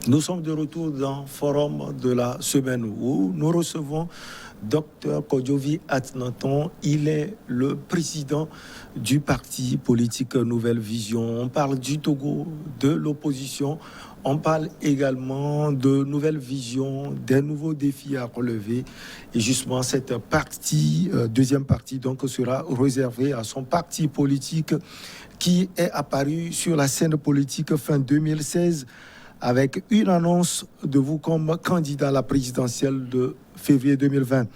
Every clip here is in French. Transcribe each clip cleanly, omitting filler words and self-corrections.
Nous sommes de retour dans Forum de la semaine où nous recevons Dr Kodjovi Atnaton. Il est le président du parti politique Nouvelle Vision. On parle du Togo, de l'opposition. On parle également de Nouvelle Vision, des nouveaux défis à relever. Et justement, cette partie, deuxième partie, donc, sera réservée à son parti politique qui est apparu sur la scène politique fin 2016 avec une annonce de vous comme candidat à la présidentielle de février 2020.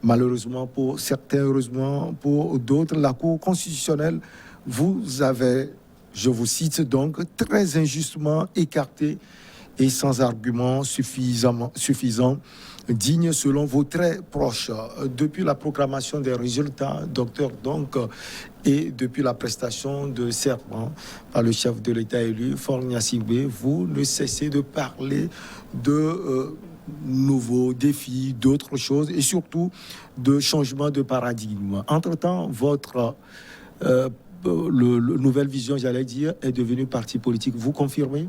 Malheureusement pour certains, heureusement pour d'autres, la Cour constitutionnelle vous avait, je vous cite donc, très injustement écarté et sans argument suffisant, digne selon vos très proches. Depuis la proclamation des résultats, docteur donc, et depuis la prestation de serment par le chef de l'État élu, Faure Gnassingbé, vous ne cessez de parler de nouveaux défis, d'autres choses et surtout de changement de paradigme. Entre-temps, votre Nouvelle Vision, j'allais dire, est devenu parti politique. Vous confirmez ?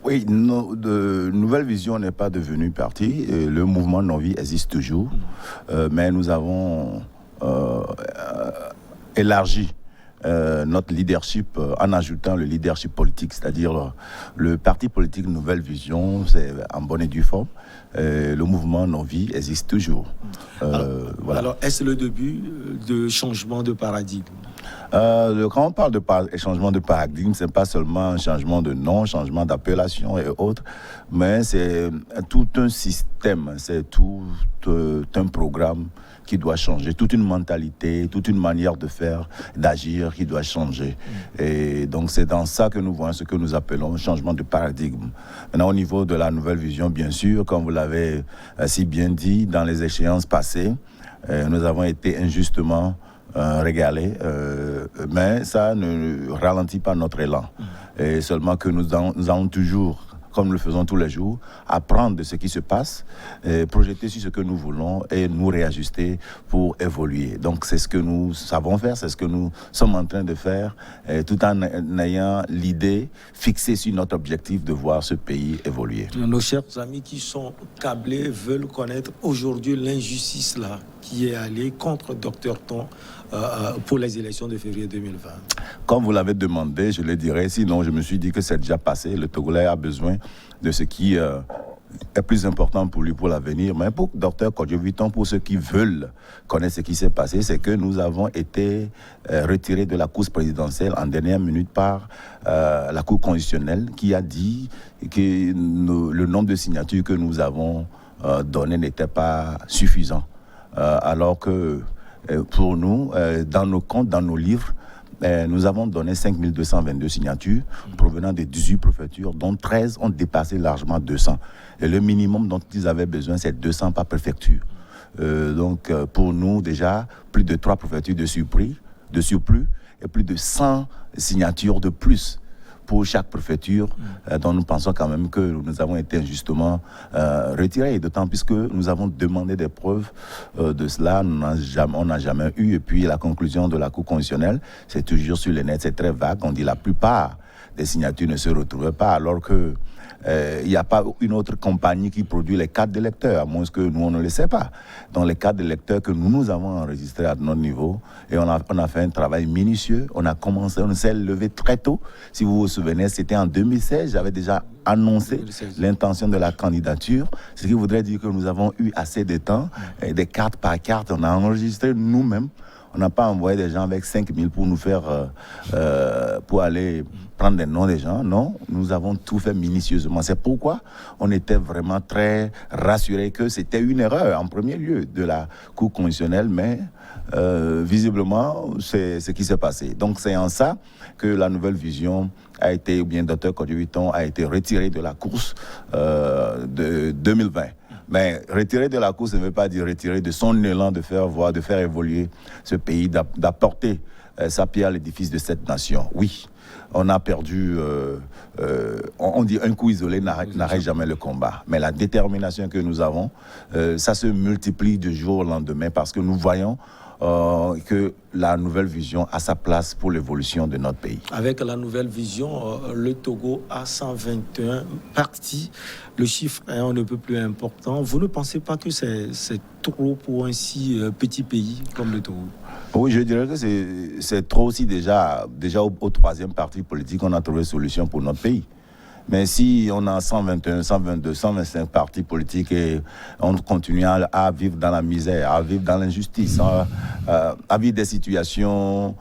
Oui, de Nouvelle Vision n'est pas devenu parti. Le mouvement Non-Vie existe toujours. Mais nous avons élargi notre leadership en ajoutant le leadership politique, c'est-à-dire le parti politique Nouvelle Vision, c'est en bonne et due forme. Le mouvement Non-Vie existe toujours. Alors, est-ce le début de changement de paradigme ? Quand on parle de changement de paradigme, ce n'est pas seulement un changement de nom, changement d'appellation et autres, mais c'est tout un système, c'est tout un programme qui doit changer, toute une mentalité, toute une manière de faire, d'agir qui doit changer. Et donc c'est dans ça que nous voyons ce que nous appelons changement de paradigme. Maintenant, au niveau de la Nouvelle Vision, bien sûr, comme vous l'avez si bien dit, dans les échéances passées, nous avons été injustement régalés, mais ça ne ralentit pas notre élan. Et seulement que nous allons toujours, comme nous le faisons tous les jours, apprendre de ce qui se passe, projeter sur ce que nous voulons et nous réajuster pour évoluer. Donc c'est ce que nous savons faire, c'est ce que nous sommes en train de faire, tout en ayant l'idée fixée sur notre objectif de voir ce pays évoluer. Nos chers amis qui sont câblés veulent connaître aujourd'hui l'injustice là qui est allée contre Dr Ton pour les élections de février 2020. Comme vous l'avez demandé, je le dirai, sinon je me suis dit que c'est déjà passé. Le Togolais a besoin de ce qui est plus important pour lui pour l'avenir. Mais pour Dr Kodjovi Ton, pour ceux qui veulent connaître ce qui s'est passé, c'est que nous avons été retirés de la course présidentielle en dernière minute par la Cour constitutionnelle qui a dit que le nombre de signatures que nous avons donné n'était pas suffisant. Alors que pour nous, dans nos comptes, dans nos livres, nous avons donné 5222 signatures provenant de 18 préfectures, dont 13 ont dépassé largement 200. Et le minimum dont ils avaient besoin, c'est 200 par préfecture. Donc, pour nous, déjà, plus de 3 préfectures de surplus et plus de 100 signatures de plus pour chaque préfecture, dont nous pensons quand même que nous avons été injustement retirés, d'autant plus que nous avons demandé des preuves de cela, on n'a jamais eu, et puis la conclusion de la Cour constitutionnelle, c'est toujours sur le net, c'est très vague, on dit la plupart des signatures ne se retrouvaient pas, alors que il n'y a pas une autre compagnie qui produit les cartes d'électeurs, à moins que nous, on ne le sait pas. Donc, les cartes d'électeurs que nous avons enregistrées à notre niveau, et on a fait un travail minutieux, on s'est levé très tôt. Si vous vous souvenez, c'était en 2016, j'avais déjà annoncé l'intention de la candidature, ce qui voudrait dire que nous avons eu assez de temps, et des cartes par carte, on a enregistré nous-mêmes. On n'a pas envoyé des gens avec 5000 pour nous faire, pour aller prendre des noms des gens. Non, nous avons tout fait minutieusement. C'est pourquoi on était vraiment très rassurés que c'était une erreur en premier lieu de la Cour constitutionnelle, mais visiblement, c'est ce qui s'est passé. Donc c'est en ça que la Nouvelle Vision a été, ou bien Dr Kodjovi Ton a été retiré de la course de 2020. Mais retirer de la course ne veut pas dire retirer de son élan de faire évoluer ce pays, d'apporter sa pierre à l'édifice de cette nation. Oui, On a perdu, on dit un coup isolé n'arrête jamais le combat. Mais la détermination que nous avons, ça se multiplie de jour au lendemain parce que nous voyons que la nouvelle vision a sa place pour l'évolution de notre pays. Avec la nouvelle vision, le Togo a 121 partis. Le chiffre est un peu plus important. Vous ne pensez pas que c'est trop pour un si petit pays comme le Togo? Oui, je dirais que c'est trop aussi déjà au troisième parti politique, on a trouvé solution pour notre pays. Mais si on a 121, 122, 125 partis politiques et on continue à vivre dans la misère, à vivre dans l'injustice, à vivre des situations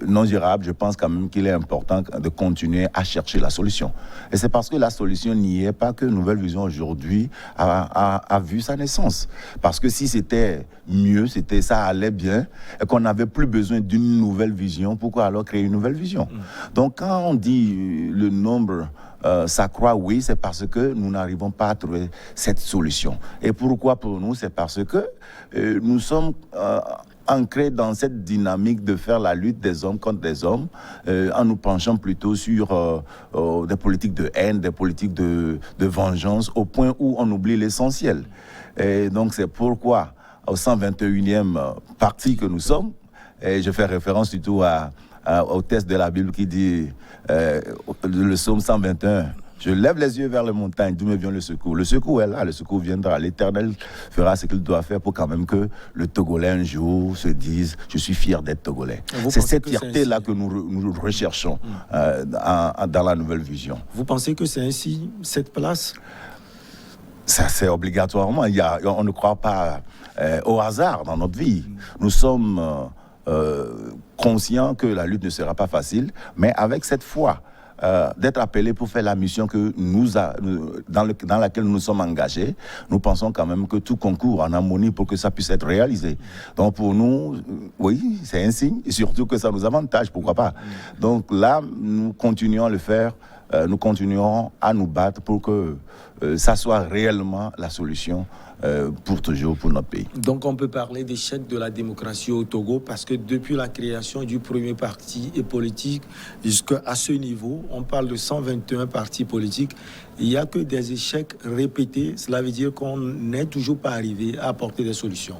non gérables, je pense quand même qu'il est important de continuer à chercher la solution. Et c'est parce que la solution n'y est pas que Nouvelle Vision aujourd'hui a vu sa naissance. Parce que si c'était mieux, ça allait bien, et qu'on n'avait plus besoin d'une nouvelle vision, pourquoi alors créer une nouvelle vision? Donc quand on dit le nombre s'accroît, oui, c'est parce que nous n'arrivons pas à trouver cette solution. Et pourquoi pour nous? C'est parce que nous sommes ancrés dans cette dynamique de faire la lutte des hommes contre des hommes, en nous penchant plutôt sur des politiques de haine, des politiques de vengeance, au point où on oublie l'essentiel. Et donc c'est pourquoi, au 121e parti que nous sommes, et je fais référence surtout au texte de la Bible qui dit, le psaume 121, je lève les yeux vers les montagnes, d'où me vient le secours. Le secours est là, le secours viendra. L'Éternel fera ce qu'il doit faire pour quand même que le Togolais un jour se dise, je suis fier d'être Togolais. C'est cette fierté-là que nous recherchons dans la nouvelle vision. Vous pensez que c'est ainsi, cette place? Ça, c'est obligatoirement. On ne croit pas au hasard dans notre vie. Nous sommes conscients que la lutte ne sera pas facile, mais avec cette foi, d'être appelés pour faire la mission que dans laquelle nous sommes engagés, nous pensons quand même que tout concourt en harmonie pour que ça puisse être réalisé. Donc pour nous, oui, c'est un signe, et surtout que ça nous avantage, pourquoi pas. Donc là, nous continuons à le faire, nous continuerons à nous battre pour que ça soit réellement la solution pour toujours pour notre pays. Donc on peut parler d'échec de la démocratie au Togo parce que depuis la création du premier parti politique jusqu'à ce niveau, on parle de 121 partis politiques, il n'y a que des échecs répétés. Cela veut dire qu'on n'est toujours pas arrivé à apporter des solutions.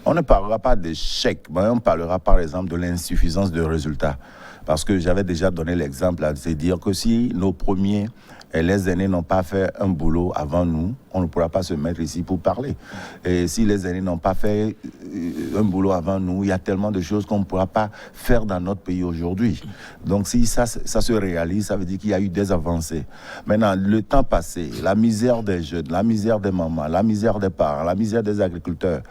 On ne parlera pas d'échec, mais on parlera par exemple de l'insuffisance de résultats. Parce que j'avais déjà donné l'exemple, c'est dire que si nos premiers et les aînés n'ont pas fait un boulot avant nous, on ne pourra pas se mettre ici pour parler. Et si les aînés n'ont pas fait un boulot avant nous, il y a tellement de choses qu'on ne pourra pas faire dans notre pays aujourd'hui. Donc si ça se réalise, ça veut dire qu'il y a eu des avancées. Maintenant, le temps passé, la misère des jeunes, la misère des mamans, la misère des parents, la misère des agriculteurs,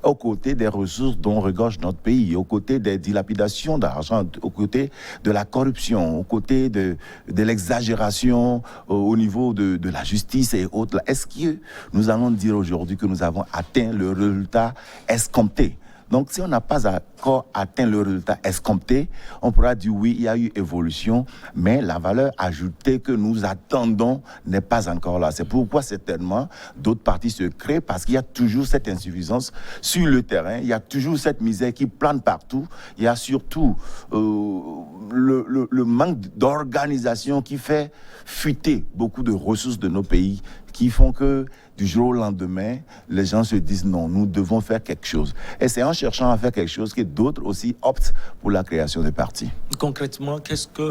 aux côtés des ressources dont regorge notre pays, aux côtés des dilapidations d'argent, aux côtés de la corruption, aux côtés de l'exagération au niveau de la justice et autres. Est-ce que nous allons dire aujourd'hui que nous avons atteint le résultat escompté? Donc, si on n'a pas encore atteint le résultat escompté, on pourra dire oui, il y a eu évolution, mais la valeur ajoutée que nous attendons n'est pas encore là. C'est pourquoi certainement d'autres partis se créent, parce qu'il y a toujours cette insuffisance sur le terrain, il y a toujours cette misère qui plane partout, il y a surtout le manque d'organisation qui fait fuiter beaucoup de ressources de nos pays, qui font que du jour au lendemain, les gens se disent non, nous devons faire quelque chose. Et c'est en cherchant à faire quelque chose que d'autres aussi optent pour la création des partis. Concrètement, qu'est-ce que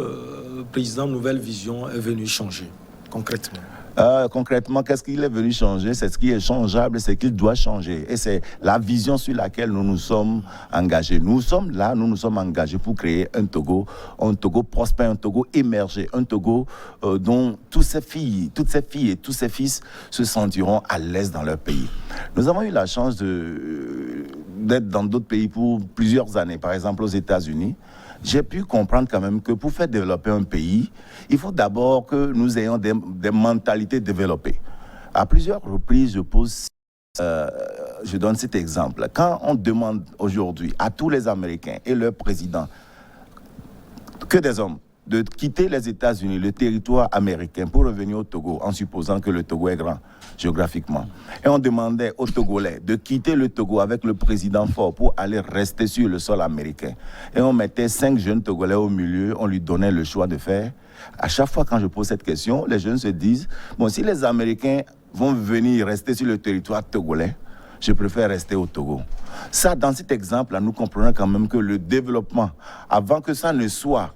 le président Nouvelle Vision est venu changer? Concrètement, concrètement, qu'est-ce qu'il est venu changer? C'est ce qui est changeable, c'est qu'il doit changer. Et c'est la vision sur laquelle nous nous sommes engagés. Nous sommes là, nous nous sommes engagés pour créer un Togo prospère, un Togo émergé, un Togo dont toutes ces filles et tous ces fils se sentiront à l'aise dans leur pays. Nous avons eu la chance d'être dans d'autres pays pour plusieurs années, par exemple aux États-Unis. J'ai pu comprendre quand même que pour faire développer un pays, il faut d'abord que nous ayons des mentalités développées. À plusieurs reprises, je donne cet exemple. Quand on demande aujourd'hui à tous les Américains et leurs présidents, que des hommes, de quitter les États-Unis, le territoire américain, pour revenir au Togo, en supposant que le Togo est grand géographiquement. Et on demandait aux Togolais de quitter le Togo avec le président fort pour aller rester sur le sol américain. Et on mettait 5 jeunes Togolais au milieu, on lui donnait le choix de faire. À chaque fois quand je pose cette question, les jeunes se disent, bon, si les Américains vont venir rester sur le territoire togolais, je préfère rester au Togo. Ça, dans cet exemple-là, nous comprenons quand même que le développement, avant que ça ne soit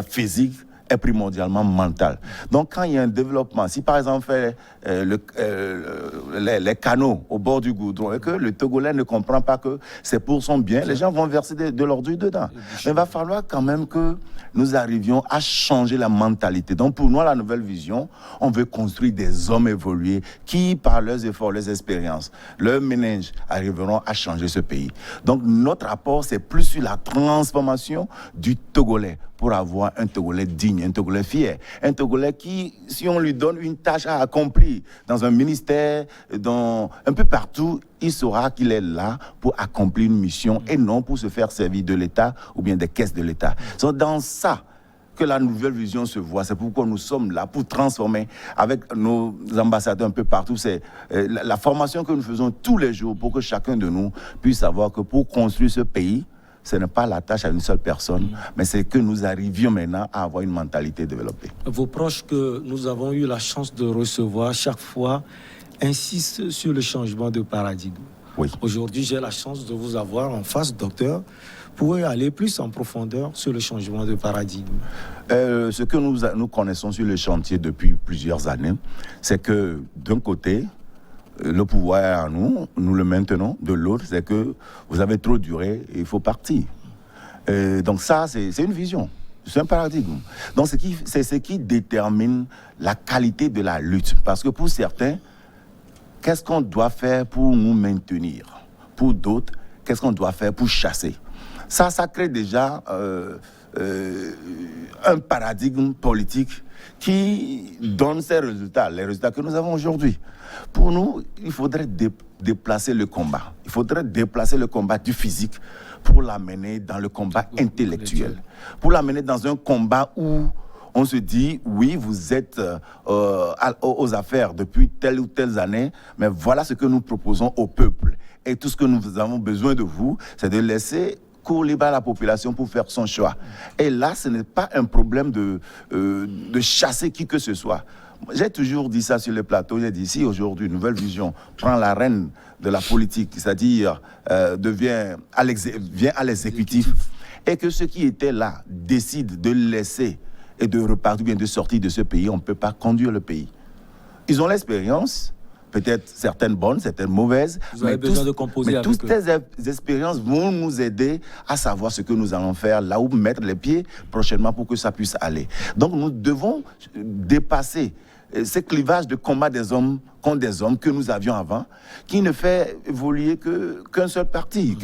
physique, est primordialement mental. Donc, quand il y a un développement, si par exemple les canaux au bord du goudron et que le Togolais ne comprend pas que c'est pour son bien, les gens vont verser de l'ordure dedans. Mais il va falloir quand même que nous arrivions à changer la mentalité. Donc, pour nous, la nouvelle vision, on veut construire des hommes évolués qui, par leurs efforts, leurs expériences, leurs méninges, arriveront à changer ce pays. Donc, notre apport, c'est plus sur la transformation du Togolais pour avoir un Togolais digne, un Togolais fier, un Togolais qui, si on lui donne une tâche à accomplir dans un ministère, un peu partout, il saura qu'il est là pour accomplir une mission et non pour se faire servir de l'État ou bien des caisses de l'État. C'est dans ça que la nouvelle vision se voit. C'est pourquoi nous sommes là pour transformer avec nos ambassadeurs un peu partout. C'est la formation que nous faisons tous les jours pour que chacun de nous puisse savoir que pour construire ce pays, ce n'est pas la tâche à une seule personne, mais c'est que nous arrivions maintenant à avoir une mentalité développée. Vos proches que nous avons eu la chance de recevoir chaque fois insistent sur le changement de paradigme. Oui. Aujourd'hui, j'ai la chance de vous avoir en face, docteur, pour aller plus en profondeur sur le changement de paradigme. Ce que nous connaissons sur le chantier depuis plusieurs années, c'est que d'un côté, le pouvoir est à nous, nous le maintenons. De l'autre, c'est que vous avez trop duré et il faut partir. Donc ça, c'est une vision, c'est un paradigme. Donc c'est ce qui détermine la qualité de la lutte. Parce que pour certains, qu'est-ce qu'on doit faire pour nous maintenir? Pour d'autres, qu'est-ce qu'on doit faire pour chasser? Ça crée déjà un paradigme politique qui donne ces résultats, les résultats que nous avons aujourd'hui. Pour nous, il faudrait déplacer le combat. Il faudrait déplacer le combat du physique pour l'amener dans le combat intellectuel. Pour l'amener dans un combat où on se dit, oui, vous êtes aux affaires depuis telle ou telle année, mais voilà ce que nous proposons au peuple. Et tout ce que nous avons besoin de vous, c'est de laisser cours libre à la population pour faire son choix. Et là, ce n'est pas un problème de chasser qui que ce soit. J'ai toujours dit ça sur le plateau. J'ai dit, si aujourd'hui, Nouvelle Vision prend la reine de la politique, c'est-à-dire vient à l'exécutif, et que ceux qui étaient là décident de laisser et de repartir, bien de sortir de ce pays, on ne peut pas conduire le pays. Ils ont l'expérience, peut-être certaines bonnes, certaines mauvaises, vous avez besoin de composer avec toutes ces expériences vont nous aider à savoir ce que nous allons faire, là où mettre les pieds prochainement pour que ça puisse aller. Donc nous devons dépasser ces clivages de combat des hommes contre des hommes que nous avions avant, qui ne fait évoluer qu'un seul parti,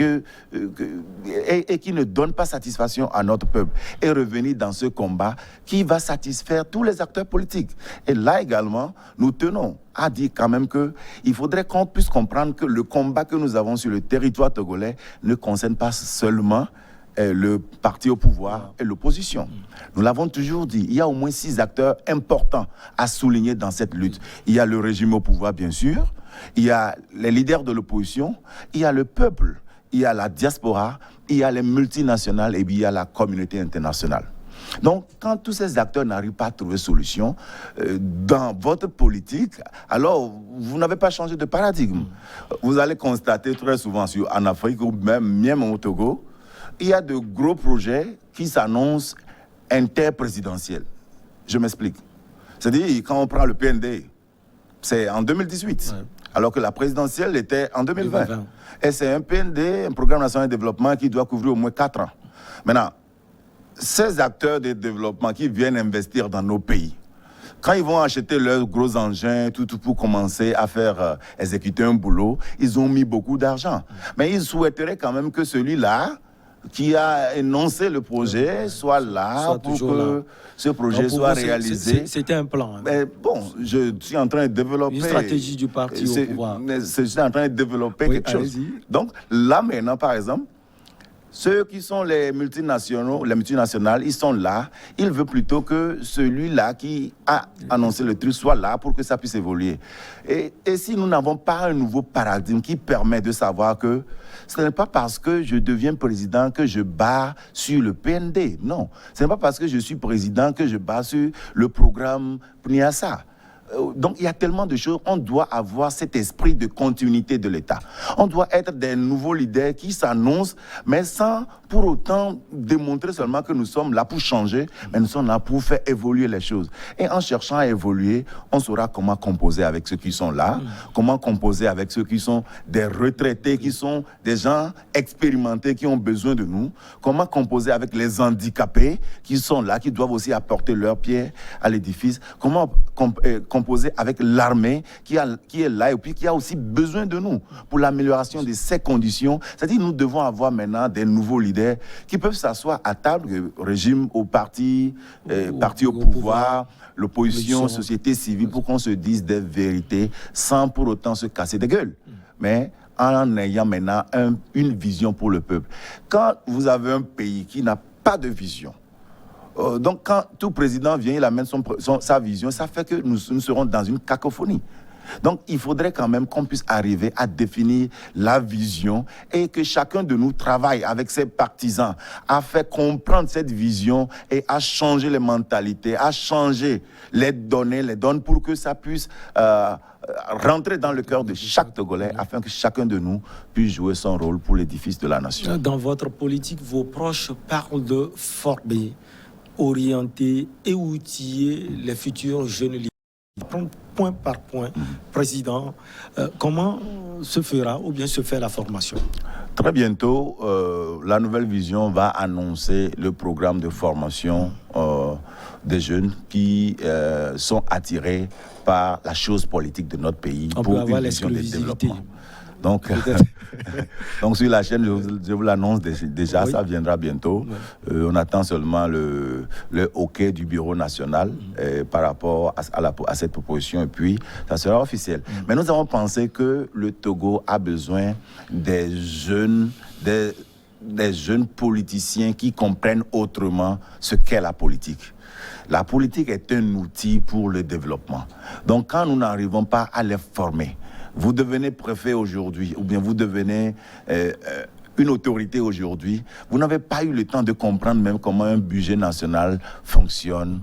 et qui ne donne pas satisfaction à notre peuple. Et revenir dans ce combat qui va satisfaire tous les acteurs politiques. Et là également, nous tenons à dire quand même qu'il faudrait qu'on puisse comprendre que le combat que nous avons sur le territoire togolais ne concerne pas seulement le parti au pouvoir et l'opposition. Nous l'avons toujours dit, il y a au moins 6 acteurs importants à souligner dans cette lutte. Il y a le régime au pouvoir, bien sûr, il y a les leaders de l'opposition, il y a le peuple, il y a la diaspora, il y a les multinationales et puis il y a la communauté internationale. Donc, quand tous ces acteurs n'arrivent pas à trouver solution dans votre politique, alors vous n'avez pas changé de paradigme. Vous allez constater très souvent en Afrique ou même au Togo, il y a de gros projets qui s'annoncent interprésidentiels. Je m'explique. C'est-à-dire, quand on prend le PND, c'est en 2018, alors que la présidentielle était en 2020. Et c'est un PND, un programme national de développement, qui doit couvrir au moins 4 ans. Maintenant, ces acteurs de développement qui viennent investir dans nos pays, quand ils vont acheter leurs gros engins, tout pour commencer à faire exécuter un boulot, ils ont mis beaucoup d'argent. Mais ils souhaiteraient quand même que celui-là, qui a énoncé le projet, soit là pour que ce projet soit réalisé. C'était un plan. Mais bon, je suis en train de développer... Une stratégie du parti au pouvoir. Je suis en train de développer quelque chose. Donc là maintenant, par exemple, Ceux qui sont les multinationales, ils sont là. Il veut plutôt que celui-là qui a annoncé le truc soit là pour que ça puisse évoluer. Et si nous n'avons pas un nouveau paradigme qui permet de savoir que ce n'est pas parce que je deviens président que je bats sur le PND. Non, ce n'est pas parce que je suis président que je bats sur le programme PNIASA. Donc, il y a tellement de choses. On doit avoir cet esprit de continuité de l'État. On doit être des nouveaux leaders qui s'annoncent, mais sans pour autant démontrer seulement que nous sommes là pour changer, mais nous sommes là pour faire évoluer les choses. Et en cherchant à évoluer, on saura comment composer avec ceux qui sont là, comment composer avec ceux qui sont des retraités, qui sont des gens expérimentés, qui ont besoin de nous, comment composer avec les handicapés qui sont là, qui doivent aussi apporter leur pierre à l'édifice, comment composer avec l'armée qui est là et puis qui a aussi besoin de nous pour l'amélioration de ces conditions. C'est-à-dire nous devons avoir maintenant des nouveaux leaders qui peuvent s'asseoir à table, régime au parti, parti au pouvoir, l'opposition, société civile, pour qu'on se dise des vérités sans pour autant se casser des gueules. Mais en ayant maintenant une vision pour le peuple. Quand vous avez un pays qui n'a pas de vision, donc quand tout président vient, il amène sa vision, ça fait que nous serons dans une cacophonie. Donc il faudrait quand même qu'on puisse arriver à définir la vision et que chacun de nous travaille avec ses partisans à faire comprendre cette vision et à changer les mentalités, à changer les donnes pour que ça puisse rentrer dans le cœur de chaque Togolais afin que chacun de nous puisse jouer son rôle pour l'édifice de la nation. Dans votre politique, vos proches parlent de former, orienter et outiller les futurs jeunes leaders. Prendre point par point, Président, comment se fera ou bien se fait la formation? Très bientôt, la nouvelle vision va annoncer le programme de formation des jeunes qui sont attirés par la chose politique de notre pays pour une vision de développement. Donc, donc sur la chaîne, je vous l'annonce déjà, ça viendra bientôt. On attend seulement le OK du Bureau national par rapport à cette proposition et puis ça sera officiel. Mais nous avons pensé que le Togo a besoin des jeunes politiciens qui comprennent autrement ce qu'est la politique. La politique est un outil pour le développement. Donc quand nous n'arrivons pas à les former, vous devenez préfet aujourd'hui, ou bien vous devenez une autorité aujourd'hui, vous n'avez pas eu le temps de comprendre même comment un budget national fonctionne,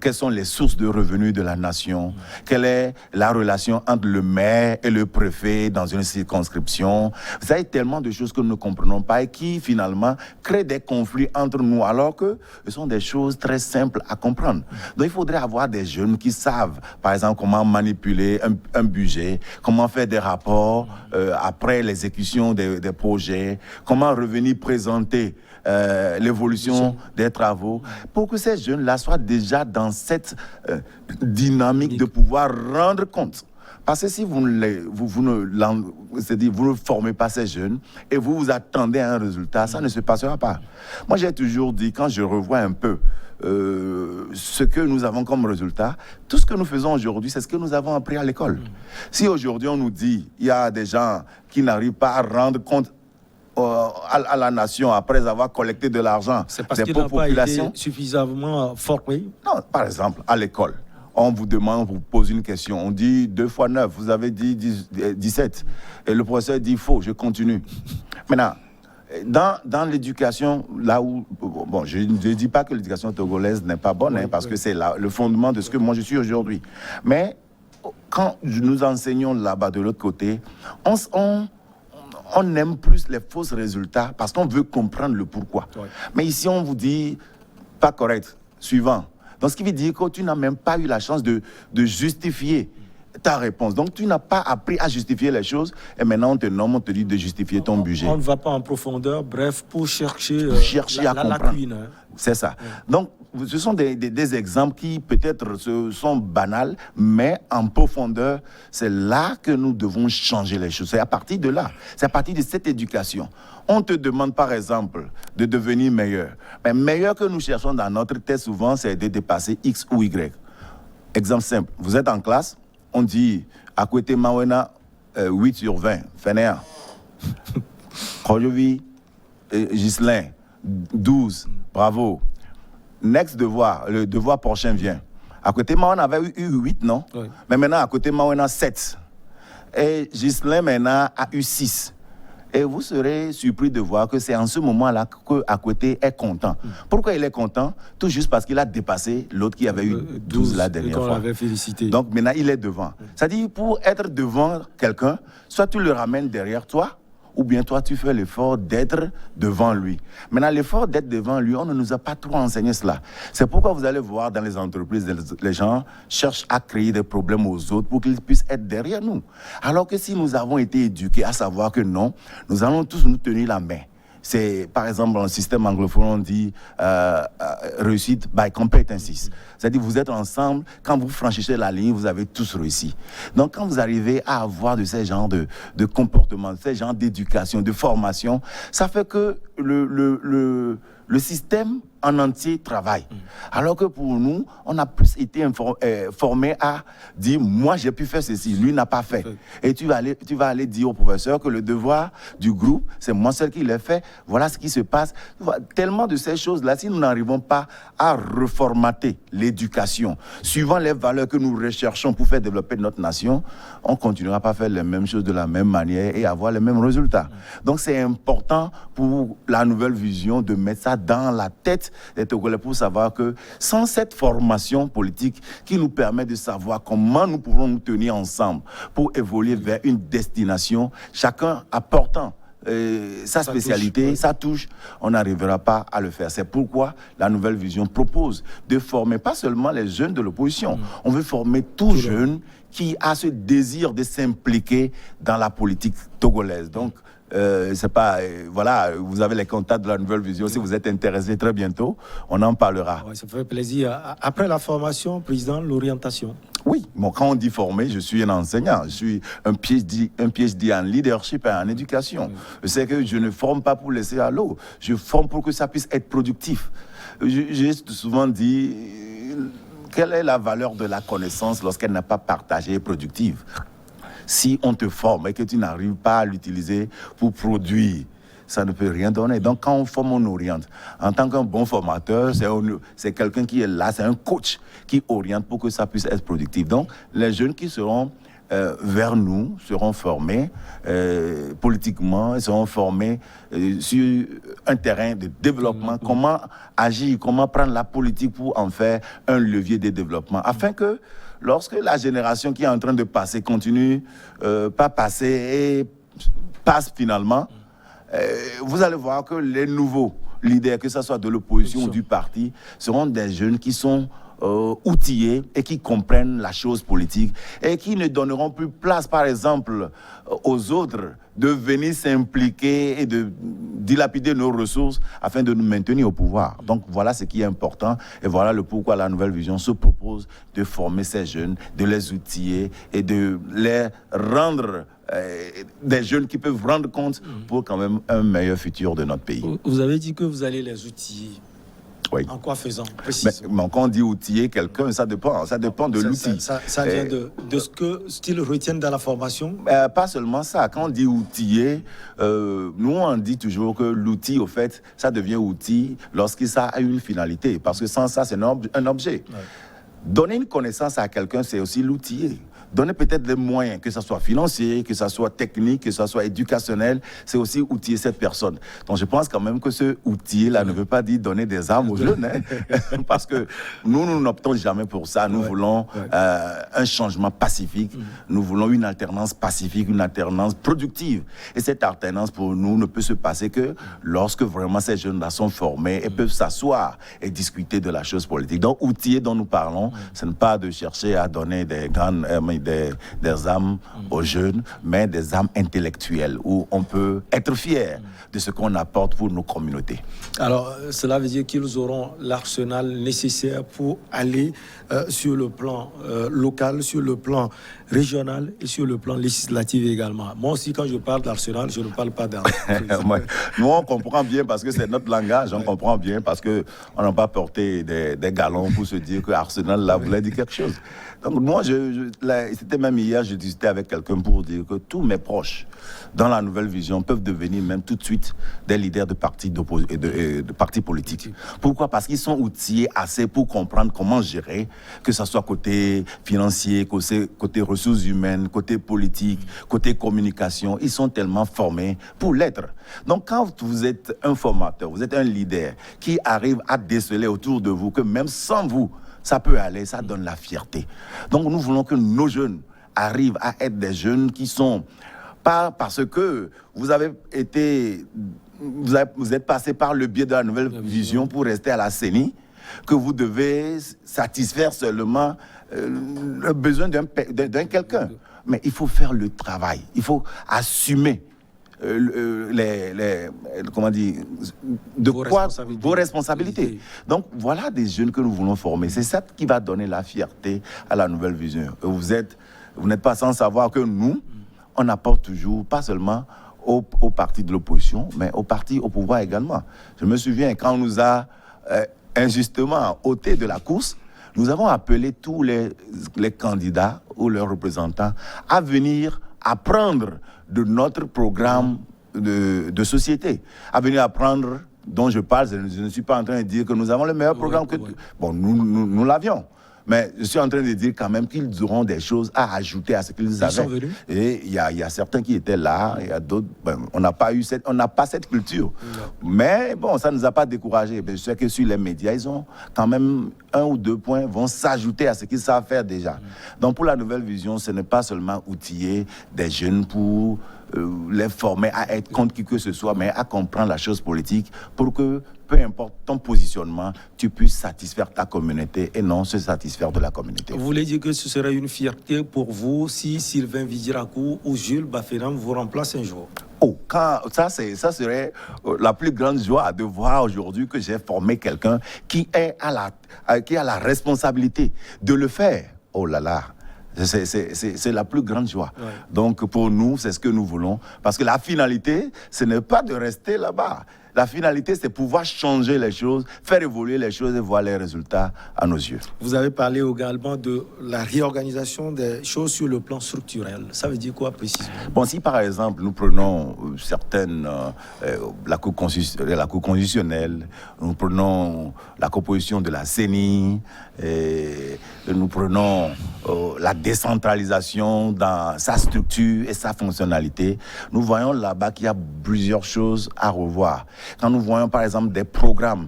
quelles sont les sources de revenus de la nation, quelle est la relation entre le maire et le préfet dans une circonscription. Vous avez tellement de choses que nous ne comprenons pas et qui finalement créent des conflits entre nous alors que ce sont des choses très simples à comprendre. Donc il faudrait avoir des jeunes qui savent, par exemple, comment manipuler un budget, comment faire des rapports après l'exécution des projets, comment revenir présenter l'évolution des travaux, pour que ces jeunes-là soient déjà dans cette dynamique de pouvoir rendre compte. Parce que si vous ne formez pas ces jeunes et vous attendez un résultat, ça ne se passera pas. Moi, j'ai toujours dit, quand je revois un peu ce que nous avons comme résultat, tout ce que nous faisons aujourd'hui, c'est ce que nous avons appris à l'école. Si aujourd'hui on nous dit il y a des gens qui n'arrivent pas à rendre compte à la nation après avoir collecté de l'argent des populations, pas été suffisamment formés. Non, par exemple, à l'école, on vous demande, on vous pose une question, on dit 2 x 9, vous avez dit 17, et le professeur dit faux, je continue. Maintenant, dans l'éducation, là où, bon, je ne dis pas que l'éducation togolaise n'est pas bonne, parce que c'est le fondement de ce que moi je suis aujourd'hui. Mais quand nous enseignons là-bas de l'autre côté, on aime plus les faux résultats parce qu'on veut comprendre le pourquoi. Oui. Mais ici, on vous dit, pas correct, suivant. Donc, ce qui veut dire que tu n'as même pas eu la chance de justifier ta réponse. Donc, tu n'as pas appris à justifier les choses et maintenant, on te nomme, on te dit de justifier ton budget. On ne va pas en profondeur, bref, pour chercher à comprendre. lacune. C'est ça. Oui. Donc, ce sont des exemples qui peut-être sont banals, mais en profondeur, c'est là que nous devons changer les choses. C'est à partir de là, c'est à partir de cette éducation. On te demande par exemple de devenir meilleur. Mais meilleur que nous cherchons dans notre tête souvent, c'est de dépasser X ou Y. Exemple simple, vous êtes en classe, on dit à côté Mawena 8 sur 20, Fénéa. Kojovi Ghislain, 12, bravo. Next devoir, le devoir prochain vient. À côté de moi, on avait eu 8, non? Oui. Mais maintenant, à côté de moi, on a 7. Et Ghislain, maintenant, a eu 6. Et vous serez surpris de voir que c'est en ce moment-là qu'à côté est content. Pourquoi il est content? Tout juste parce qu'il a dépassé l'autre qui avait eu 12 la dernière fois. Qu'on l'avait félicité. Donc maintenant, il est devant. C'est-à-dire, pour être devant quelqu'un, soit tu le ramènes derrière toi, ou bien toi, tu fais l'effort d'être devant lui. Maintenant, l'effort d'être devant lui, on ne nous a pas trop enseigné cela. C'est pourquoi vous allez voir dans les entreprises, les gens cherchent à créer des problèmes aux autres pour qu'ils puissent être derrière nous. Alors que si nous avons été éduqués à savoir que non, nous allons tous nous tenir la main. C'est, par exemple, dans le système anglophone, on dit réussite by competencies. C'est-à-dire, vous êtes ensemble, quand vous franchissez la ligne, vous avez tous réussi. Donc, quand vous arrivez à avoir de ces genres de comportements, de ces genres d'éducation, de formation, ça fait que le système en entier travaille. Alors que pour nous, on a plus été formés à dire, moi j'ai pu faire ceci, lui n'a pas fait. Et tu vas aller dire au professeur que le devoir du groupe, c'est moi seul qui l'ai fait, voilà ce qui se passe. Tellement de ces choses-là, si nous n'arrivons pas à reformater l'éducation, suivant les valeurs que nous recherchons pour faire développer notre nation, on continuera pas à faire les mêmes choses de la même manière et avoir les mêmes résultats. Donc c'est important pour la nouvelle vision de mettre ça dans la tête des Togolais pour savoir que sans cette formation politique qui nous permet de savoir comment nous pouvons nous tenir ensemble pour évoluer vers une destination, chacun apportant sa spécialité, sa touche, on n'arrivera pas à le faire. C'est pourquoi la nouvelle vision propose de former pas seulement les jeunes de l'opposition, on veut former tout jeune qui a ce désir de s'impliquer dans la politique togolaise. Donc, c'est pas, voilà, vous avez les contacts de la nouvelle vision. Si vous êtes intéressé, très bientôt, on en parlera. Ouais, ça fait plaisir. Après la formation, président, l'orientation. Oui, bon, quand on dit former, je suis un enseignant, je suis un PhD en leadership et en éducation. C'est que je ne forme pas pour laisser à l'eau, je forme pour que ça puisse être productif. J'ai souvent dit, quelle est la valeur de la connaissance lorsqu'elle n'est pas partagée et productive? Si on te forme et que tu n'arrives pas à l'utiliser pour produire, ça ne peut rien donner. Donc, quand on forme, on oriente. En tant qu'un bon formateur, c'est quelqu'un qui est là, c'est un coach qui oriente pour que ça puisse être productif. Donc, les jeunes qui seront vers nous seront formés politiquement, ils seront formés sur un terrain de développement, comment agir, comment prendre la politique pour en faire un levier de développement, afin que lorsque la génération qui est en train de passer continue pas passer et passe finalement, vous allez voir que les nouveaux leaders, que ce soit de l'opposition ou du parti, seront des jeunes qui sont outillés et qui comprennent la chose politique et qui ne donneront plus place, par exemple, aux autres de venir s'impliquer et de dilapider nos ressources afin de nous maintenir au pouvoir. Donc voilà ce qui est important et voilà le pourquoi la nouvelle vision se propose de former ces jeunes, de les outiller et de les rendre des jeunes qui peuvent rendre compte pour quand même un meilleur futur de notre pays. Vous avez dit que vous allez les outiller. Oui. En quoi faisant? Mais quand on dit outiller quelqu'un, ça dépend de l'outil. Ça vient de ce qu'ils retiennent dans la formation? Pas seulement ça. Quand on dit outiller, nous on dit toujours que l'outil, au fait, ça devient outil lorsque ça a une finalité. Parce que sans ça, c'est un objet. Ouais. Donner une connaissance à quelqu'un, c'est aussi l'outiller. Donner peut-être des moyens, que ce soit financier, que ce soit technique, que ce soit éducationnel, c'est aussi outiller cette personne. Donc je pense quand même que ce outiller-là ne veut pas dire donner des armes aux jeunes, hein, parce que nous n'optons jamais pour ça. Nous voulons un changement pacifique, nous voulons une alternance pacifique, une alternance productive. Et cette alternance pour nous ne peut se passer que lorsque vraiment ces jeunes-là sont formés et peuvent s'asseoir et discuter de la chose politique. Donc outiller dont nous parlons, ce n'est pas de chercher à donner des grandes... des âmes aux jeunes, mais des âmes intellectuelles où on peut être fier de ce qu'on apporte pour nos communautés. Alors, cela veut dire qu'ils auront l'arsenal nécessaire pour aller sur le plan local, sur le plan régional et sur le plan législatif également. Moi aussi, quand je parle d'Arsenal, je ne parle pas d'Arsenal. Nous, on comprend bien parce que c'est notre langage, on comprend bien parce qu'on n'a pas porté des galons pour se dire que Arsenal là voulait dire quelque chose. Donc moi, c'était même hier, je discutais avec quelqu'un pour dire que tous mes proches dans la nouvelle vision peuvent devenir même tout de suite des leaders de partis politiques. Pourquoi? Parce qu'ils sont outillés assez pour comprendre comment gérer, que ce soit côté financier, côté ressources humaines, côté politique, côté communication. Ils sont tellement formés pour l'être. Donc quand vous êtes un formateur, vous êtes un leader qui arrive à déceler autour de vous que même sans vous, ça peut aller, ça donne la fierté. Donc nous voulons que nos jeunes arrivent à être des jeunes qui sont pas parce que vous êtes passé par le biais de la nouvelle vision pour rester à la CENI, que vous devez satisfaire seulement le besoin d'un quelqu'un. Mais il faut faire le travail, il faut assumer vos responsabilités. Donc voilà des jeunes que nous voulons former. C'est ça qui va donner la fierté à la nouvelle vision. Vous n'êtes pas sans savoir que nous, on apporte toujours, pas seulement aux partis de l'opposition, mais aux partis au pouvoir également. Je me souviens quand on nous a injustement ôté de la course, nous avons appelé tous les candidats ou leurs représentants à venir apprendre de notre programme de société, à venir apprendre dont je parle. Je ne suis pas en train de dire que nous avons le meilleur programme que... Bon, nous l'avions. Mais je suis en train de dire quand même qu'ils auront des choses à ajouter à ce qu'ils avaient. Ils sont venus. Et il y a certains qui étaient là, il y a d'autres... on n'a pas cette culture. Non. Mais bon, ça ne nous a pas découragés. Je sais que sur les médias, ils ont quand même 1 ou 2 points vont s'ajouter à ce qu'ils savent faire déjà. Donc pour la nouvelle vision, ce n'est pas seulement outiller des jeunes pour les former à être contre qui que ce soit, mais à comprendre la chose politique pour que, peu importe ton positionnement, tu puisses satisfaire ta communauté et non se satisfaire de la communauté. Vous voulez dire que ce serait une fierté pour vous si Sylvain Widjirakou ou Jules Bafénam vous remplacent un jour? Ça serait la plus grande joie de voir aujourd'hui que j'ai formé quelqu'un qui a la responsabilité de le faire. Oh là là! C'est la plus grande joie. Ouais. Donc pour nous, c'est ce que nous voulons. Parce que la finalité, ce n'est pas de rester là-bas. La finalité, c'est pouvoir changer les choses, faire évoluer les choses et voir les résultats à nos yeux. Vous avez parlé également de la réorganisation des choses sur le plan structurel. Ça veut dire quoi précisément? Bon, si par exemple, nous prenons certaines... la Cour constitutionnelle, nous prenons la composition de la CENI, et nous prenons la décentralisation dans sa structure et sa fonctionnalité, nous voyons là-bas qu'il y a plusieurs choses à revoir. Quand nous voyons par exemple des programmes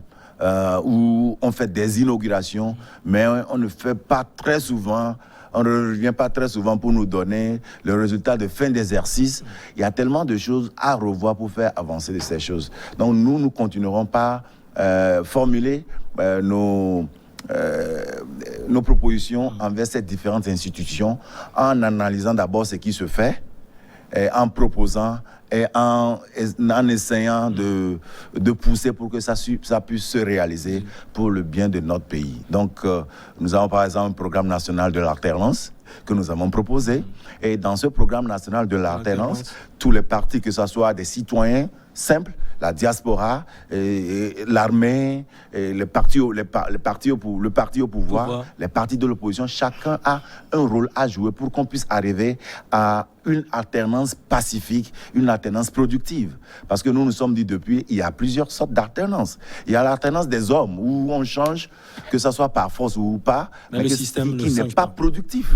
où on fait des inaugurations, mais on ne fait pas très souvent, on ne revient pas très souvent pour nous donner le résultat de fin d'exercice. Il y a tellement de choses à revoir pour faire avancer de ces choses. Donc nous continuerons par formuler nos propositions envers ces différentes institutions en analysant d'abord ce qui se fait, et en proposant et en essayant de pousser pour que ça puisse se réaliser pour le bien de notre pays. Donc, nous avons par exemple un programme national de l'alternance que nous avons proposé. Et dans ce programme national de l'alternance, tous les partis, que ce soit des citoyens simples, la diaspora, et l'armée, et le parti au pouvoir, les partis de l'opposition, chacun a un rôle à jouer pour qu'on puisse arriver à une alternance pacifique, une alternance productive. Parce que nous sommes dit depuis, il y a plusieurs sortes d'alternance. Il y a l'alternance des hommes, où on change, que ce soit par force ou pas, mais le système qui n'est pas productif.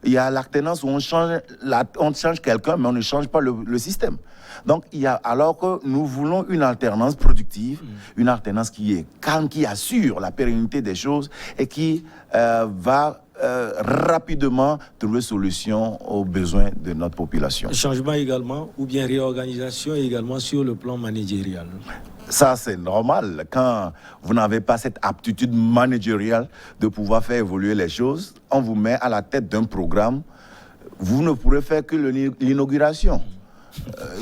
Il y a l'alternance où on change quelqu'un, mais on ne change pas le système. Donc, alors que nous voulons une alternance productive, une alternance qui est calme, qui assure la pérennité des choses et qui va rapidement trouver solution aux besoins de notre population. Changement également, ou bien réorganisation également sur le plan managérial. Ça, c'est normal. Quand vous n'avez pas cette aptitude managériale de pouvoir faire évoluer les choses, on vous met à la tête d'un programme, vous ne pourrez faire que l'inauguration.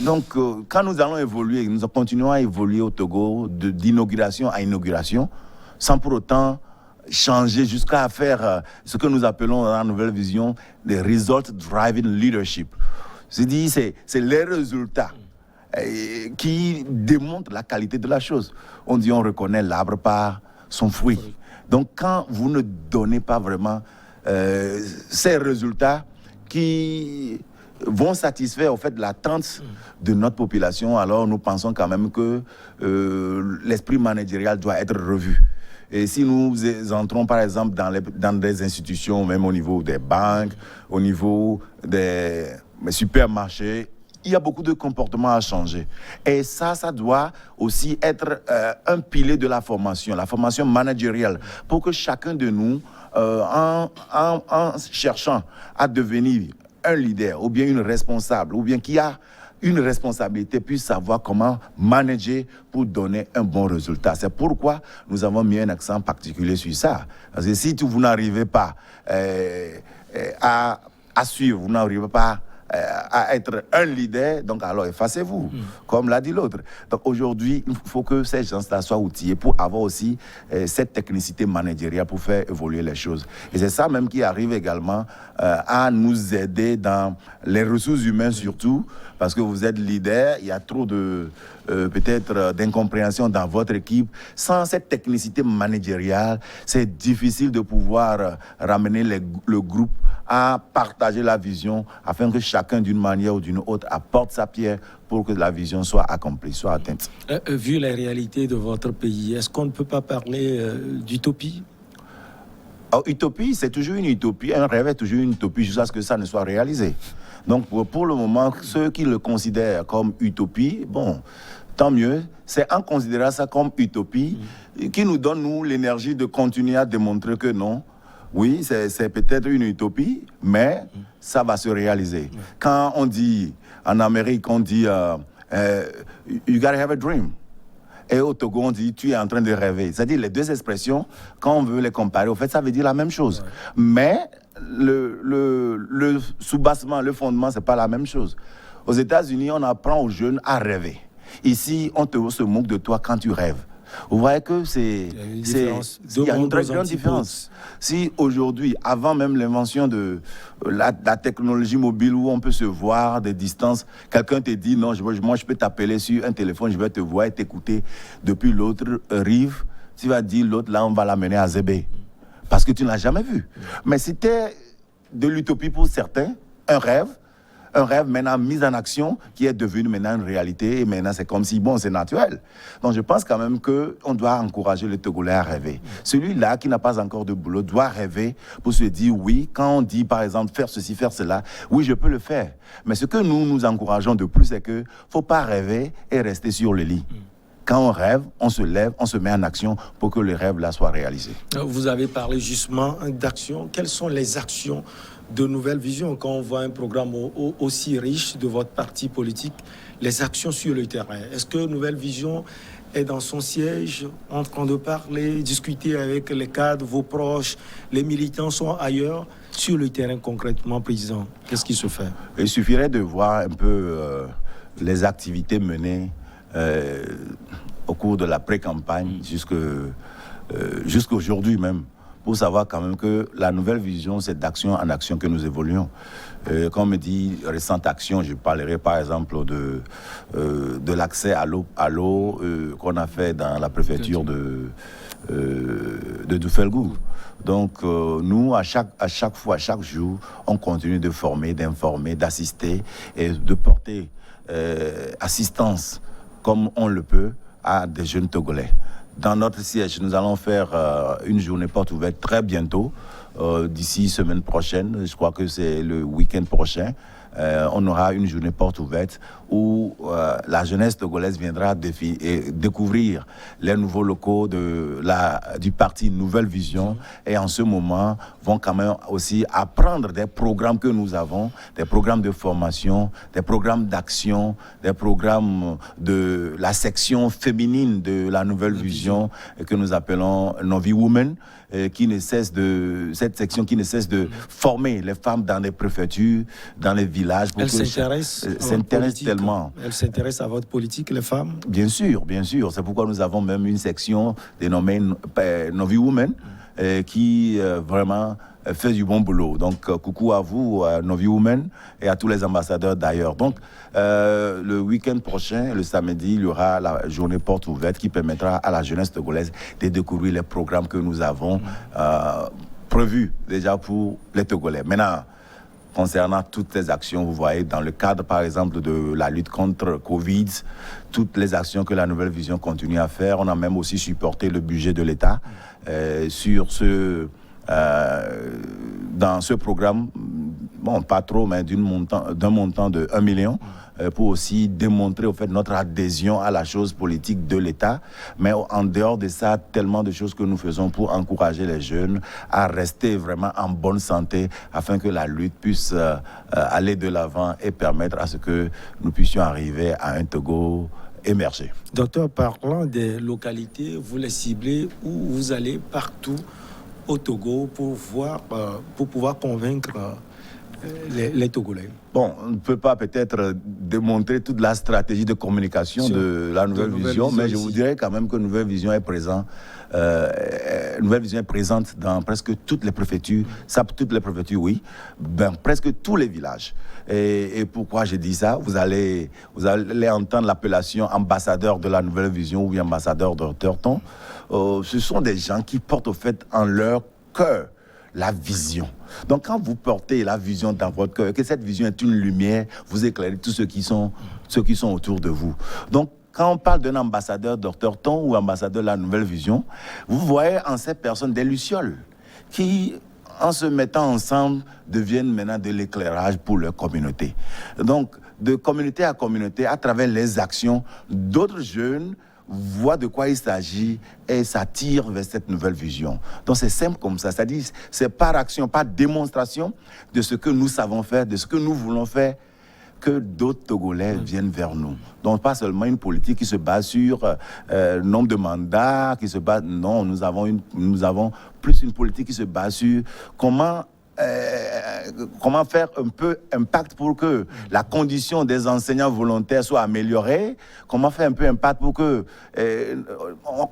Donc, quand nous allons évoluer, nous continuons à évoluer au Togo d'inauguration à inauguration, sans pour autant changer jusqu'à faire ce que nous appelons dans la nouvelle vision des result-driven leadership. C'est les résultats qui démontrent la qualité de la chose. On dit on reconnaît l'arbre par son fruit. Donc quand vous ne donnez pas vraiment ces résultats qui vont satisfaire au fait l'attente de notre population, alors nous pensons quand même que l'esprit managérial doit être revu. Et si nous entrons par exemple dans des institutions, même au niveau des banques, au niveau des supermarchés, il y a beaucoup de comportements à changer. Et ça doit aussi être un pilier de la formation managériale, pour que chacun de nous, en cherchant à devenir un leader, ou bien une responsable, ou bien qui a une responsabilité, puisse savoir comment manager pour donner un bon résultat. C'est pourquoi nous avons mis un accent particulier sur ça. Parce que si vous n'arrivez pas à suivre, vous n'arrivez pas à être un leader, donc alors effacez-vous, comme l'a dit l'autre. Donc aujourd'hui, il faut que ces gens-là soient outillés pour avoir aussi cette technicité managériale pour faire évoluer les choses. Et c'est ça même qui arrive également à nous aider dans les ressources humaines surtout, parce que vous êtes leader, il y a trop de peut-être d'incompréhension dans votre équipe. Sans cette technicité managériale, c'est difficile de pouvoir ramener le groupe à partager la vision afin que chacun d'une manière ou d'une autre apporte sa pierre pour que la vision soit accomplie, soit atteinte. Vu la réalité de votre pays, est-ce qu'on ne peut pas parler d'utopie? Utopie, c'est toujours une utopie. Un rêve est toujours une utopie jusqu'à ce que ça ne soit réalisé. Donc pour le moment, ceux qui le considèrent comme utopie, bon, tant mieux. C'est en considérant ça comme utopie qui nous donne, nous, l'énergie de continuer à démontrer que non. Oui, c'est peut-être une utopie, mais ça va se réaliser. Quand on dit, en Amérique, on dit you gotta have a dream. Et au Togo, on dit tu es en train de rêver. C'est-à-dire les deux expressions, quand on veut les comparer, au fait, ça veut dire la même chose. Ouais. Mais le soubassement, le fondement, c'est pas la même chose. Aux États-Unis, on apprend aux jeunes à rêver. Ici, on se moque de toi quand tu rêves. Vous voyez que il y a une très grande différence. Si aujourd'hui, avant même l'invention de la technologie mobile où on peut se voir des distances, quelqu'un te dit non, moi je peux t'appeler sur un téléphone, je vais te voir et t'écouter depuis l'autre rive, tu vas dire l'autre là on va l'amener à Zébé parce que tu ne l'as jamais vu. Mais c'était de l'utopie pour certains, un rêve maintenant mis en action qui est devenu maintenant une réalité et maintenant c'est comme si, bon, c'est naturel. Donc je pense quand même qu'on doit encourager le Togolais à rêver. Celui-là qui n'a pas encore de boulot doit rêver pour se dire oui, quand on dit par exemple faire ceci, faire cela, oui je peux le faire. Mais ce que nous encourageons de plus c'est qu'il ne faut pas rêver et rester sur le lit. Quand on rêve, on se lève, on se met en action pour que le rêve là soit réalisé. Vous avez parlé justement d'action. Quelles sont les actions de Nouvelle Vision quand on voit un programme aussi riche de votre parti politique, les actions sur le terrain? Est-ce que Nouvelle Vision est dans son siège en train de parler, discuter avec les cadres, vos proches, les militants sont ailleurs? Sur le terrain concrètement, Président, qu'est-ce qui se fait? Il suffirait de voir un peu les activités menées au cours de la pré-campagne jusqu'aujourd'hui même, pour savoir quand même que la Nouvelle Vision, c'est d'action en action que nous évoluons. Quand on me dit récente action, je parlerai par exemple de l'accès à l'eau qu'on a fait dans la préfecture de Doufelgou. Donc nous, à chaque fois, à chaque jour, on continue de former, d'informer, d'assister et de porter assistance comme on le peut à des jeunes Togolais. Dans notre siège, nous allons faire une journée porte ouverte très bientôt, d'ici semaine prochaine, je crois que c'est le week-end prochain. On aura une journée porte ouverte où la jeunesse togolaise viendra découvrir les nouveaux locaux du parti Nouvelle Vision et en ce moment vont quand même aussi apprendre des programmes que nous avons, des programmes de formation, des programmes d'action, des programmes de la section féminine de la Nouvelle Vision que nous appelons Novi Women. Cette section qui ne cesse de former les femmes dans les préfectures, dans les villages. Elles s'intéressent tellement. Elles s'intéressent à votre politique, les femmes? Bien sûr, bien sûr. C'est pourquoi nous avons même une section dénommée Novi Women, qui vraiment fait du bon boulot. Donc, coucou à vous, à Novi Women et à tous les ambassadeurs d'ailleurs. Donc, le week-end prochain, le samedi, il y aura la journée porte ouverte qui permettra à la jeunesse togolaise de découvrir les programmes que nous avons prévus déjà pour les Togolais. Maintenant, concernant toutes les actions, vous voyez, dans le cadre, par exemple, de la lutte contre Covid, toutes les actions que la Nouvelle Vision continue à faire. On a même aussi supporté le budget de l'État dans ce programme, bon, pas trop, mais d'un montant de 1 million, pour aussi démontrer au fait notre adhésion à la chose politique de l'État. Mais en dehors de ça, tellement de choses que nous faisons pour encourager les jeunes à rester vraiment en bonne santé afin que la lutte puisse aller de l'avant et permettre à ce que nous puissions arriver à un Togo émerger. Docteur, parlant des localités, vous les ciblez où vous allez partout au Togo pour pouvoir convaincre les Togolais. Bon, on ne peut pas peut-être démontrer toute la stratégie de communication de la Nouvelle Vision, mais je vous dirais quand même que Nouvelle Vision est présente. Nouvelle Vision est présente dans presque toutes les préfectures, toutes les préfectures, oui, presque tous les villages. Et pourquoi je dis ça? Vous allez entendre l'appellation ambassadeur de la Nouvelle Vision ou ambassadeur de Torton. Ce sont des gens qui portent au fait en leur cœur la vision. Donc quand vous portez la vision dans votre cœur, que cette vision est une lumière, vous éclairez tous ceux qui sont autour de vous. Donc quand on parle d'un ambassadeur Dr Ton ou ambassadeur de la Nouvelle Vision, vous voyez en ces personnes des lucioles qui, en se mettant ensemble, deviennent maintenant de l'éclairage pour leur communauté. Donc de communauté à communauté, à travers les actions, d'autres jeunes voient de quoi il s'agit et s'attirent vers cette nouvelle vision. Donc c'est simple comme ça, c'est-à-dire c'est par action, par démonstration de ce que nous savons faire, de ce que nous voulons faire, que d'autres Togolais viennent vers nous. Donc pas seulement une politique qui se base sur nombre de mandats, non, nous avons plus une politique qui se base sur comment faire un peu impact pour que la condition des enseignants volontaires soit améliorée, comment faire un peu impact pour que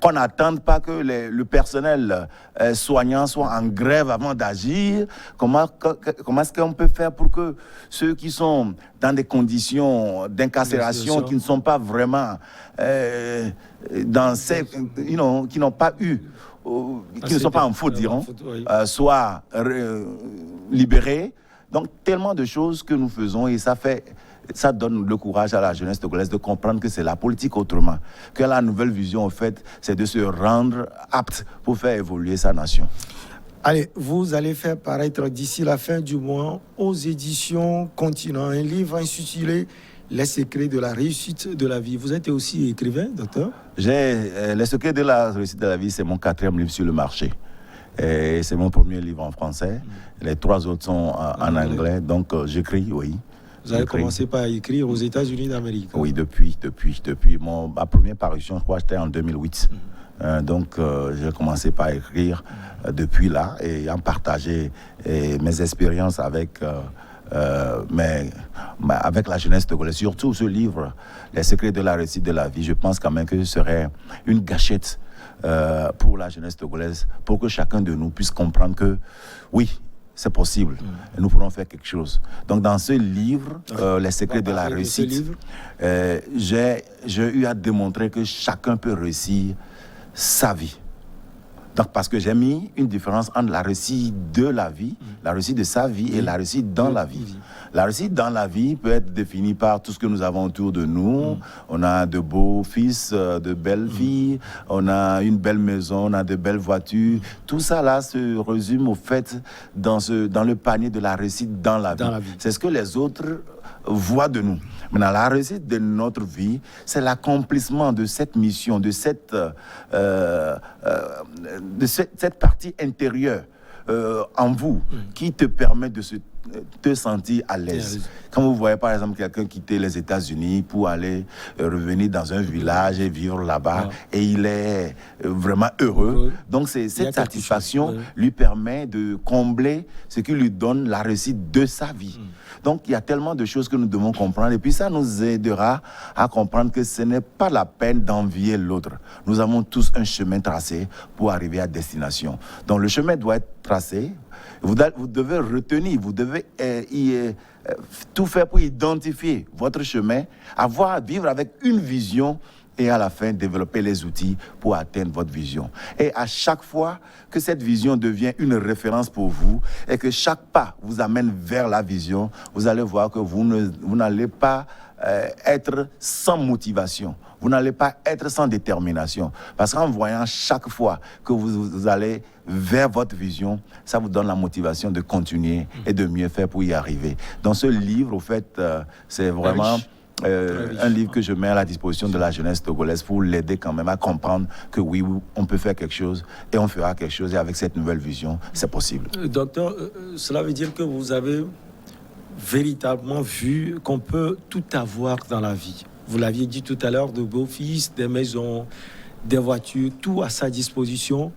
qu'on n'attende pas que le personnel soignant soit en grève avant d'agir, comment est-ce qu'on peut faire pour que ceux qui sont dans des conditions d'incarcération qui ne sont pas vraiment qui n'ont pas eu qui ne sont pas en faute, diront, soient libérés. Donc, tellement de choses que nous faisons et ça donne le courage à la jeunesse togolaise de comprendre que c'est la politique autrement. Que la nouvelle vision, en fait, c'est de se rendre apte pour faire évoluer sa nation. Allez, vous allez faire paraître d'ici la fin du mois aux éditions Continent un livre intitulé Les secrets de la réussite de la vie. Vous êtes aussi écrivain, docteur? Les secrets de la réussite de la vie, c'est mon 4e livre sur le marché. Et c'est mon premier livre en français. Les 3 autres sont en anglais. Donc, j'écris, oui. Vous avez commencé par écrire aux États-Unis d'Amérique? Oui, depuis. Ma première parution, je crois, c'était en 2008. Donc, j'ai commencé par écrire depuis là et en partager mes expériences avec la jeunesse togolaise. Surtout ce livre, Les secrets de la réussite de la vie, je pense quand même que ce serait une gâchette pour la jeunesse togolaise, pour que chacun de nous puisse comprendre que oui, c'est possible, et nous pourrons faire quelque chose. Donc dans ce livre, Les secrets de la réussite, j'ai eu à démontrer que chacun peut réussir sa vie. Donc, parce que j'ai mis une différence entre la réussite de la vie, la réussite de sa vie et la réussite dans la vie. La réussite dans la vie peut être définie par tout ce que nous avons autour de nous. On a de beaux fils, de belles filles, on a une belle maison, on a de belles voitures. Tout ça là se résume au fait dans le panier de la réussite dans la vie. C'est ce que les autres voient de nous. Maintenant, la réussite de notre vie, c'est l'accomplissement de cette mission, de cette partie intérieure en vous qui te permet de te sentir à l'aise. Quand vous voyez par exemple quelqu'un quitter les États-Unis pour aller revenir dans un village et vivre là-bas, et il est vraiment heureux. Donc cette satisfaction lui permet de combler ce qui lui donne la réussite de sa vie. Donc il y a tellement de choses que nous devons comprendre, et puis ça nous aidera à comprendre que ce n'est pas la peine d'envier l'autre. Nous avons tous un chemin tracé pour arriver à destination. Donc le chemin doit être tracé. Vous devez retenir, vous devez tout faire pour identifier votre chemin, vivre avec une vision et à la fin développer les outils pour atteindre votre vision. Et à chaque fois que cette vision devient une référence pour vous et que chaque pas vous amène vers la vision, vous allez voir que vous n'allez pas être sans motivation. Vous n'allez pas être sans détermination. Parce qu'en voyant chaque fois que vous allez vers votre vision, ça vous donne la motivation de continuer et de mieux faire pour y arriver. Dans ce livre, au fait, c'est vraiment un livre que je mets à la disposition de la jeunesse togolaise pour l'aider quand même à comprendre que oui, on peut faire quelque chose et on fera quelque chose, et avec cette nouvelle vision, c'est possible. Docteur, cela veut dire que vous avez véritablement vu qu'on peut tout avoir dans la vie. Vous l'aviez dit tout à l'heure, de beaux-fils, des maisons, des voitures, tout à sa disposition,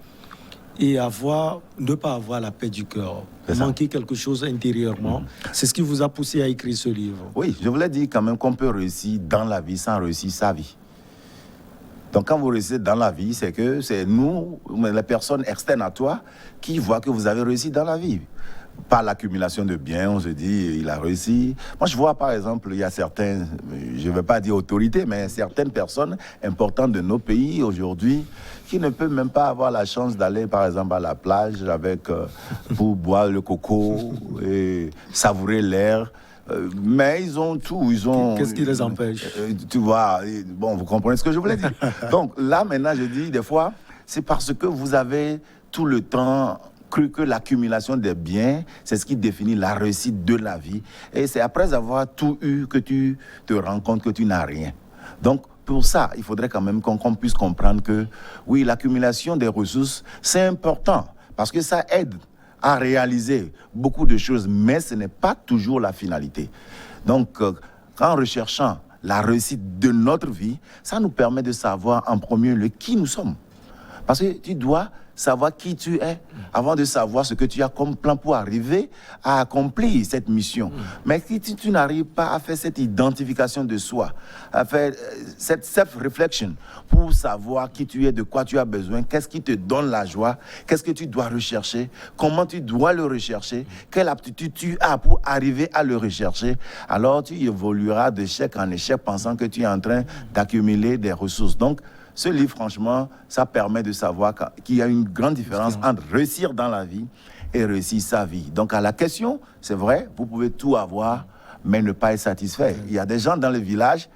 et ne pas avoir la paix du cœur, manquer quelque chose intérieurement. C'est ce qui vous a poussé à écrire ce livre. Oui, je voulais dire quand même qu'on peut réussir dans la vie sans réussir sa vie. Donc quand vous réussissez dans la vie, c'est que c'est nous, les personnes externes à toi, qui voient que vous avez réussi dans la vie. Par l'accumulation de biens, on se dit, il a réussi. Moi, je vois, par exemple, il y a certains, je ne vais pas dire autorités, mais certaines personnes importantes de nos pays aujourd'hui qui ne peuvent même pas avoir la chance d'aller, par exemple, à la plage pour boire le coco et savourer l'air. Mais ils ont tout. Qu'est-ce qui les empêche? Tu vois, bon, vous comprenez ce que je voulais dire. Donc là, maintenant, je dis, des fois, c'est parce que vous avez tout le temps cru que l'accumulation des biens, c'est ce qui définit la réussite de la vie. Et c'est après avoir tout eu que tu te rends compte que tu n'as rien. Donc, pour ça, il faudrait quand même qu'on puisse comprendre que, oui, l'accumulation des ressources, c'est important parce que ça aide à réaliser beaucoup de choses, mais ce n'est pas toujours la finalité. Donc, en recherchant la réussite de notre vie, ça nous permet de savoir en premier lieu qui nous sommes. Parce que tu dois savoir qui tu es avant de savoir ce que tu as comme plan pour arriver à accomplir cette mission. Mais si tu n'arrives pas à faire cette identification de soi, à faire cette self-reflection pour savoir qui tu es, de quoi tu as besoin, qu'est-ce qui te donne la joie, qu'est-ce que tu dois rechercher, comment tu dois le rechercher, quelle aptitude tu as pour arriver à le rechercher, alors tu évolueras d'échec en échec pensant que tu es en train d'accumuler des ressources. Donc, ce livre, franchement, ça permet de savoir qu'il y a une grande différence entre réussir dans la vie et réussir sa vie. Donc, à la question, c'est vrai, vous pouvez tout avoir, mais ne pas être satisfait. Il y a des gens dans le village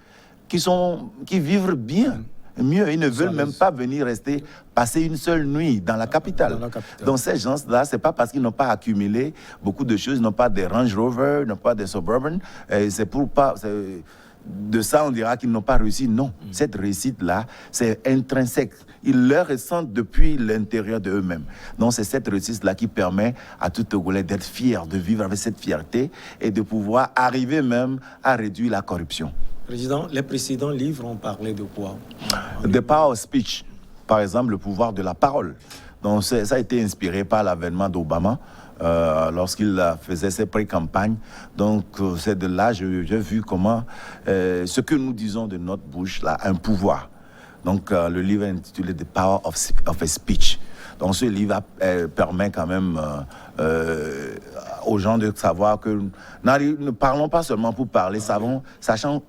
qui vivent bien, mieux. Ils ne veulent même pas venir passer une seule nuit dans la capitale. Donc, ces gens-là, c'est pas parce qu'ils n'ont pas accumulé beaucoup de choses, ils n'ont pas des Range Rover, ils n'ont pas des Suburban, c'est pour pas... De ça, on dira qu'ils n'ont pas réussi. Non, cette réussite-là, c'est intrinsèque. Ils le ressentent depuis l'intérieur d'eux-mêmes. Donc, c'est cette réussite-là qui permet à tout Togolais d'être fier, de vivre avec cette fierté et de pouvoir arriver même à réduire la corruption. Président, les précédents livres ont parlé de quoi? The Power of Speech, par exemple, le pouvoir de la parole. Donc, ça a été inspiré par l'avènement d'Obama. Lorsqu'il faisait ses pré-campagnes. Donc, c'est de là que j'ai vu comment ce que nous disons de notre bouche là, a un pouvoir. Donc, le livre est intitulé The Power of a Speech. Donc, ce livre permet quand même aux gens de savoir que ne parlons pas seulement pour parler, sachant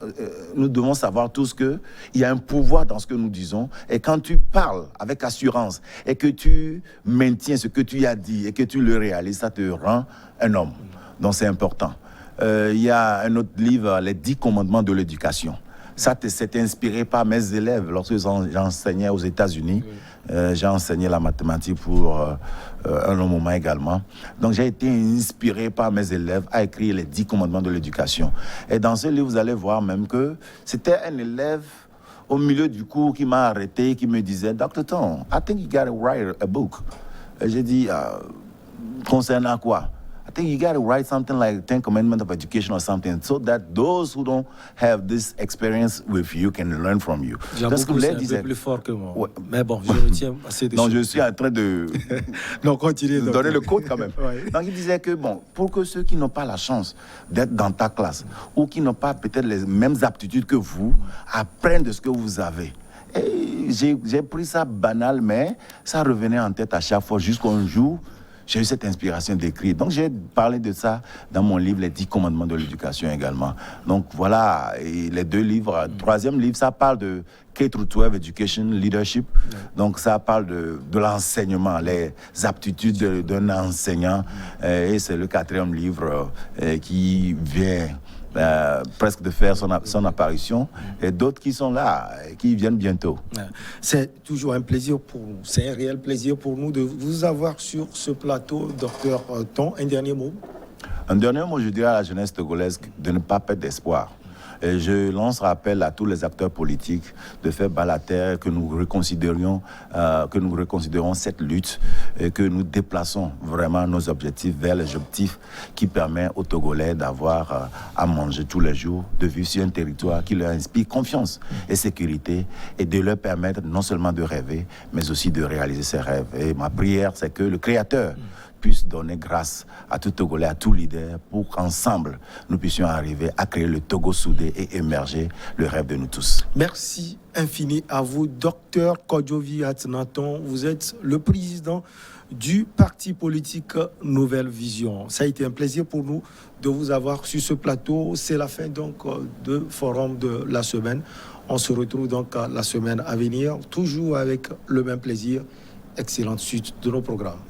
nous devons savoir tous qu'il y a un pouvoir dans ce que nous disons. Et quand tu parles avec assurance et que tu maintiens ce que tu as dit et que tu le réalises, ça te rend un homme. Donc, c'est important. Il y a un autre livre, Les 10 commandements de l'éducation. Ça, c'est inspiré par mes élèves. Lorsque j'enseignais aux États-Unis, j'ai enseigné la mathématique pour un long moment également. Donc, j'ai été inspiré par mes élèves à écrire les 10 commandements de l'éducation. Et dans ce livre, vous allez voir même que c'était un élève au milieu du cours qui m'a arrêté, qui me disait « Dr. Tom, I think you gotta write a book. » Et j'ai dit « Concernant quoi ?» I think you got to write something like 10 Commandments of Education or something, so that those who don't have this experience with you can learn from you. J'avoue que c'est un peu plus fort que moi. Ouais. Mais bon, je retiens assez de choses. Non, je suis en train de donner le code quand même. Ouais. Donc il disait que, bon, pour que ceux qui n'ont pas la chance d'être dans ta classe, ou qui n'ont pas peut-être les mêmes aptitudes que vous, apprennent de ce que vous avez. Et j'ai pris ça banal, mais ça revenait en tête à chaque fois, jusqu'au jour j'ai eu cette inspiration d'écrire. Donc j'ai parlé de ça dans mon livre, Les 10 commandements de l'éducation également. Donc voilà, et les 2 livres. Troisième livre, ça parle de K-12 Education Leadership. Donc ça parle de l'enseignement, les aptitudes d'un enseignant. Et c'est le 4e livre qui vient presque de faire son apparition, et d'autres qui sont là, qui viennent bientôt. C'est toujours un plaisir pour nous, c'est un réel plaisir pour nous de vous avoir sur ce plateau, Dr Ton. Un dernier mot? Un dernier mot, je dirais à la jeunesse togolaise de ne pas perdre d'espoir. Et je lance rappel à tous les acteurs politiques de faire bas la terre, que nous reconsidérons cette lutte et que nous déplaçons vraiment nos objectifs vers les objectifs qui permettent aux Togolais d'avoir à manger tous les jours, de vivre sur un territoire qui leur inspire confiance et sécurité, et de leur permettre non seulement de rêver, mais aussi de réaliser ses rêves. Et ma prière, c'est que le Créateur puisse donner grâce à tout Togolais, à tout leader, pour qu'ensemble, nous puissions arriver à créer le Togo soudé et émerger le rêve de nous tous. Merci infini à vous, Dr Kodjovi Atnaton. Vous êtes le président du parti politique Nouvelle Vision. Ça a été un plaisir pour nous de vous avoir sur ce plateau. C'est la fin donc de Forum de la semaine. On se retrouve donc la semaine à venir, toujours avec le même plaisir. Excellente suite de nos programmes.